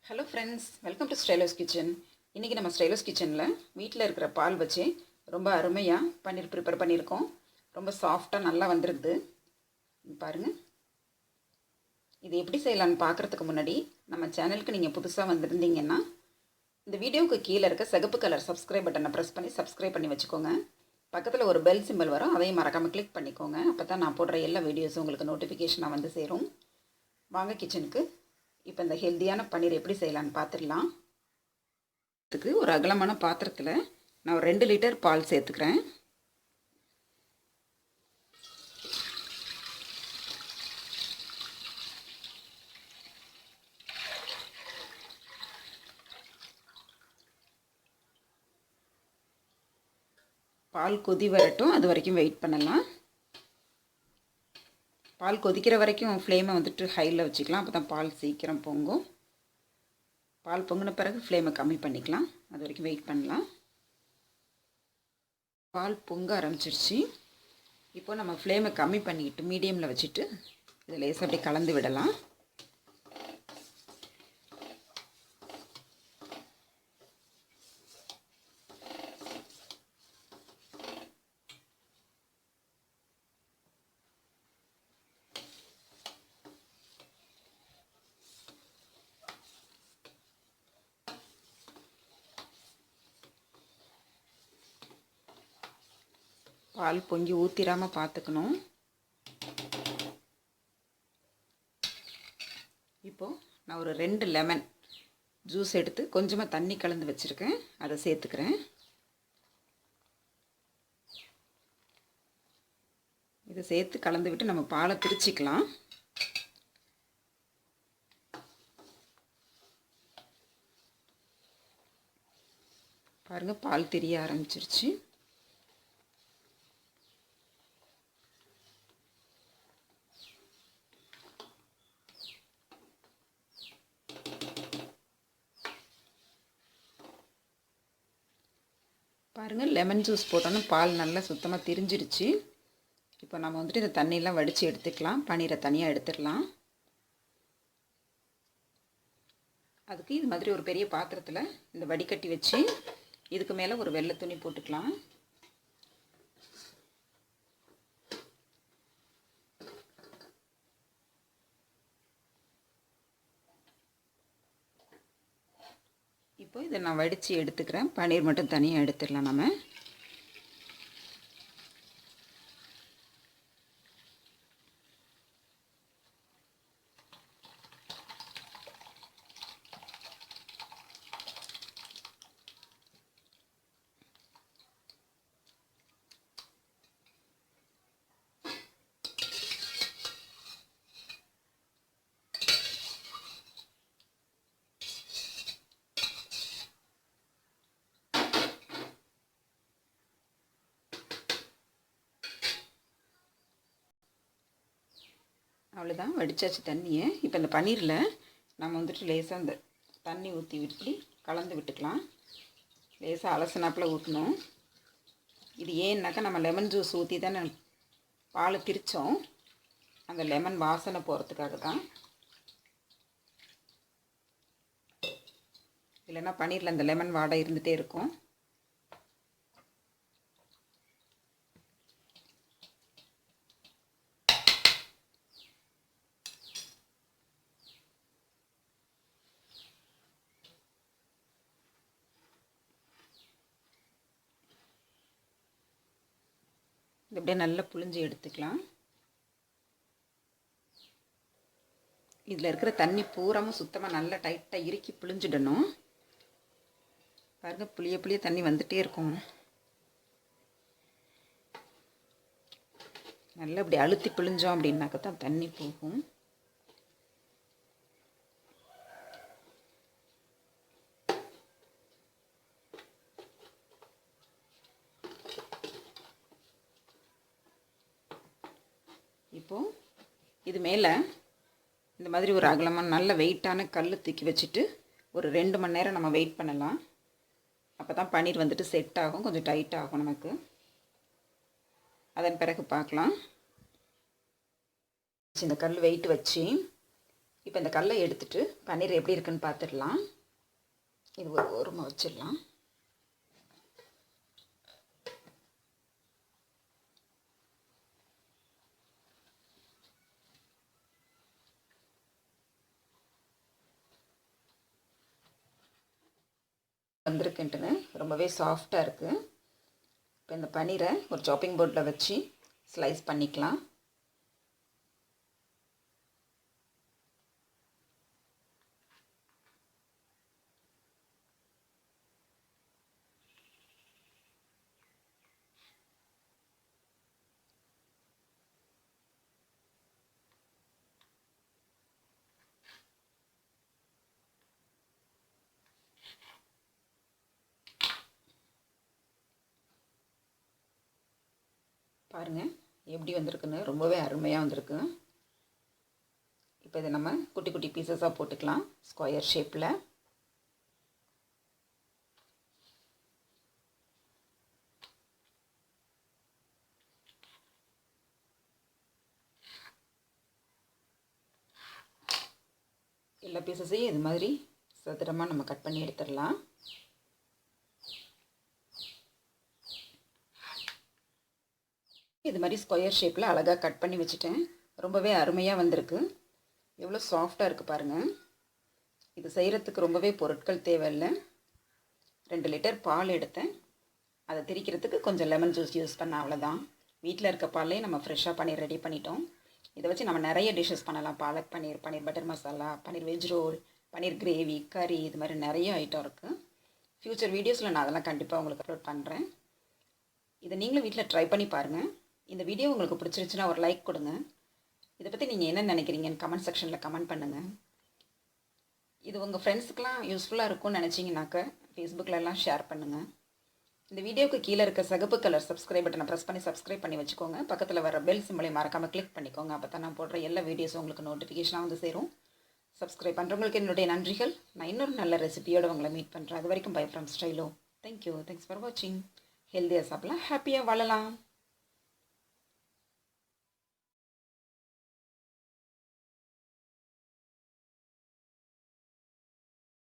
Hello friends, welcome to Stylo's kitchen. இன்றைக்கி நம்ம ஸ்டைலோஸ் கிச்சனில் வீட்டில் இருக்கிற பால் வச்சு ரொம்ப அருமையாக பன்னீர் ப்ரிப்பேர் பண்ணியிருக்கோம். ரொம்ப சாஃப்டாக நல்லா வந்துருக்குது பாருங்கள். இது எப்படி செய்யலான்னு பார்க்குறதுக்கு முன்னாடி நம்ம சேனலுக்கு நீங்கள் புதுசாக வந்திருந்தீங்கன்னா இந்த வீடியோவுக்கு கீழே இருக்க சிகப்பு கலர் சப்ஸ்கிரைப் பட்டனை ப்ரெஸ் பண்ணி சப்ஸ்கிரைப் பண்ணி வச்சுக்கோங்க. பக்கத்தில் ஒரு பெல் சிம்பிள் வரும், அதையும் மறக்காமல் கிளிக் பண்ணிக்கோங்க. அப்போ தான் நான் போடுற எல்லா வீடியோஸும் உங்களுக்கு நோட்டிஃபிகேஷனாக வந்து சேரும். வாங்க கிச்சனுக்கு. இப்போ இந்த ஹெல்த்தியான பன்னீர் எப்படி செய்யலான்னு பார்த்துடலாம். இதுக்கு ஒரு அகலமான பாத்திரத்தில் நான் ஒரு 2 லிட்டர் பால் சேர்த்துக்கிறேன். பால் கொதி வரட்டும், அது வரைக்கும் வெயிட் பண்ணலாம். பால் கொதிக்கிற வரைக்கும் ஃப்ளேமை வந்துட்டு ஹையில் வச்சுக்கலாம், அப்போ தான் பால் சீக்கிரம் பொங்கும். பால் பொங்கின பிறகு ஃப்ளேமை கம்மி பண்ணிக்கலாம், அது வரைக்கும் வெயிட் பண்ணலாம். பால் பொங்க ஆரம்பிச்சிருச்சு. இப்போ நம்ம ஃப்ளேமை கம்மி பண்ணிக்கிட்டு மீடியமில் வச்சுட்டு இதில் லேசாக அப்படி கலந்து விடலாம். பால் பொங்கி ஊற்றிடாமல் பார்த்துக்கணும். இப்போது நான் ஒரு 2 லெமன் ஜூஸ் எடுத்து கொஞ்சமாக தண்ணி கலந்து வச்சுருக்கேன், அதை சேர்த்துக்கிறேன். இதை சேர்த்து கலந்து விட்டு நம்ம பாலை திரிச்சிக்கலாம். பாருங்கள், பால் திரிய ஆரம்பிச்சிருச்சு. பாருங்கள், லெமன் ஜூஸ் போட்டோன்னா பால் நல்லா சுத்தமாக திரிஞ்சிடுச்சு. இப்போ நம்ம வந்துட்டு இந்த தண்ணியெலாம் வடித்து எடுத்துக்கலாம். பன்னீரை தனியாக எடுத்துடலாம். அதுக்கு இது மாதிரி ஒரு பெரிய பாத்திரத்தில் இந்த வடிகட்டி வச்சு இதுக்கு மேலே ஒரு வெள்ளை துணி போட்டுக்கலாம். இப்போ இதை நான் வடித்து எடுத்துக்கிறேன். பன்னீர் மட்டும் தனியாக எடுத்துடலாம் நம்ம. அவ்வளோதான், வடித்தாச்சு தண்ணியை. இப்போ இந்த பன்னீரில் நம்ம வந்துட்டு லேசாக இந்த தண்ணி ஊற்றி விட்டு கலந்து விட்டுக்கலாம். லேசாக அலசினாப்பில் ஊற்றணும். இது ஏன்னாக்கா நம்ம லெமன் ஜூஸ் ஊற்றி தானே பால் திரித்தோம், அந்த லெமன் வாசனை போகிறதுக்காக தான். இல்லைன்னா பன்னீரில் அந்த லெமன் வாடை இருந்துகிட்டே இருக்கும். இது அப்படியே நல்லா புழிஞ்சு எடுத்துக்கலாம். இதில் இருக்கிற தண்ணி பூராமல் சுத்தமாக நல்லா டைட்டாக இறுக்கி புழிஞ்சிடணும். பாருங்கள், புளிய புளிய தண்ணி வந்துகிட்டே இருக்கும். நல்லா இப்படி அழுத்தி புழிஞ்சோம் அப்படின்னாக்க தான் தண்ணி போகும். இப்போது இது மேலே இந்த மாதிரி ஒரு அகலமான நல்ல வெயிட்டான கல் தூக்கி வச்சுட்டு ஒரு 2 மணி நேரம் நம்ம வெயிட் பண்ணலாம். அப்போ தான் பன்னீர் வந்துட்டு செட் ஆகும், கொஞ்சம் டைட் ஆகும் நமக்கு. அதன் பிறகு பார்க்கலாம். இந்த கல் வெயிட் வச்சு இப்போ இந்த கல்லை எடுத்துகிட்டு பன்னீர் எப்படி இருக்குன்னு பார்த்துடலாம். இது ஒரு ஓரமாக வச்சிடலாம். வந்திருக்குன்ட்டுன்னு ரொம்பவே சாஃப்டாக இருக்குது. இப்போ இந்த பன்னீரை ஒரு சாப்பிங் போர்டில் வச்சு ஸ்லைஸ் பண்ணிக்கலாம். பாருங்கள் எப்படி வந்திருக்குன்னு, ரொம்பவே அருமையாக வந்திருக்கு. இப்போ இதை நம்ம குட்டி குட்டி பீசஸாக போட்டுக்கலாம் ஸ்கொயர் ஷேப்பில். எல்லா பீசஸையும் இது மாதிரி சதுரமாக நம்ம கட் பண்ணி எடுத்துடலாம். இது மாதிரி ஸ்கொயர் ஷேப்பில் அழகாக கட் பண்ணி வச்சுட்டேன். ரொம்பவே அருமையாக வந்திருக்கு. எவ்வளோ சாஃப்டாக இருக்குது பாருங்கள். இது செய்கிறதுக்கு ரொம்பவே பொருட்கள் தேவையில்லை. 2 லிட்டர் பால் எடுத்தேன். அதை திரிக்கிறதுக்கு கொஞ்சம் லெமன் ஜூஸ் யூஸ் பண்ண, அவ்வளோதான். வீட்டில் இருக்க பாலே நம்ம ஃப்ரெஷ்ஷாக பன்னீர் ரெடி பண்ணிட்டோம். இதை வச்சு நம்ம நிறைய டிஷ்ஷஸ் பண்ணலாம். பாலக் பன்னீர், பன்னீர் பட்டர் மசாலா, பன்னீர் வெஜ் ரோல், பன்னீர் கிரேவி, கறி, இது மாதிரி நிறைய ஐட்டம் இருக்குது. ஃப்யூச்சர் வீடியோஸில் நான் அதெல்லாம் கண்டிப்பாக உங்களுக்கு அப்லோட் பண்ணுறேன். இதை நீங்களும் வீட்டில் ட்ரை பண்ணி பாருங்கள். இந்த வீடியோ உங்களுக்கு பிடிச்சிருச்சுன்னா ஒரு லைக் கொடுங்க. இதை பற்றி நீங்கள் என்ன நினைக்கிறீங்கன்னு கமெண்ட் செக்ஷனில் கமெண்ட் பண்ணுங்கள். இது உங்கள் ஃப்ரெண்ட்ஸுக்கெலாம் யூஸ்ஃபுல்லாக இருக்கும்னு நினச்சிங்கனாக்க ஃபேஸ்புக்கிலலாம் ஷேர் பண்ணுங்கள். இந்த வீடியோவுக்கு கீழே இருக்க சிகப்பு கலர் சப்ஸ்கிரைப் பட்டனை ப்ரெஸ் பண்ணி சப்ஸ்கிரைப் பண்ணி வச்சுக்கோங்க. பக்கத்தில் வர பெல் சிம்பலை மறக்காமல் கிளிக் பண்ணிக்கோங்க. அப்போ தான் நான் போடுற எல்லா வீடியோஸும் உங்களுக்கு நோட்டிஃபிகேஷனாக வந்து சேரும். சப்ஸ்கிரைப் பண்ணுறவங்களுக்கு என்னுடைய நன்றிகள். நான் இன்னொரு நல்ல ரெசிபியோடு உங்களை மீட் பண்ணுறேன். அது வரைக்கும் bye from Stylo. Thank you. Thanks for வாட்சிங். ஹெல்த்தியாக சாப்பிடலாம், ஹாப்பியாக வாழலாம்.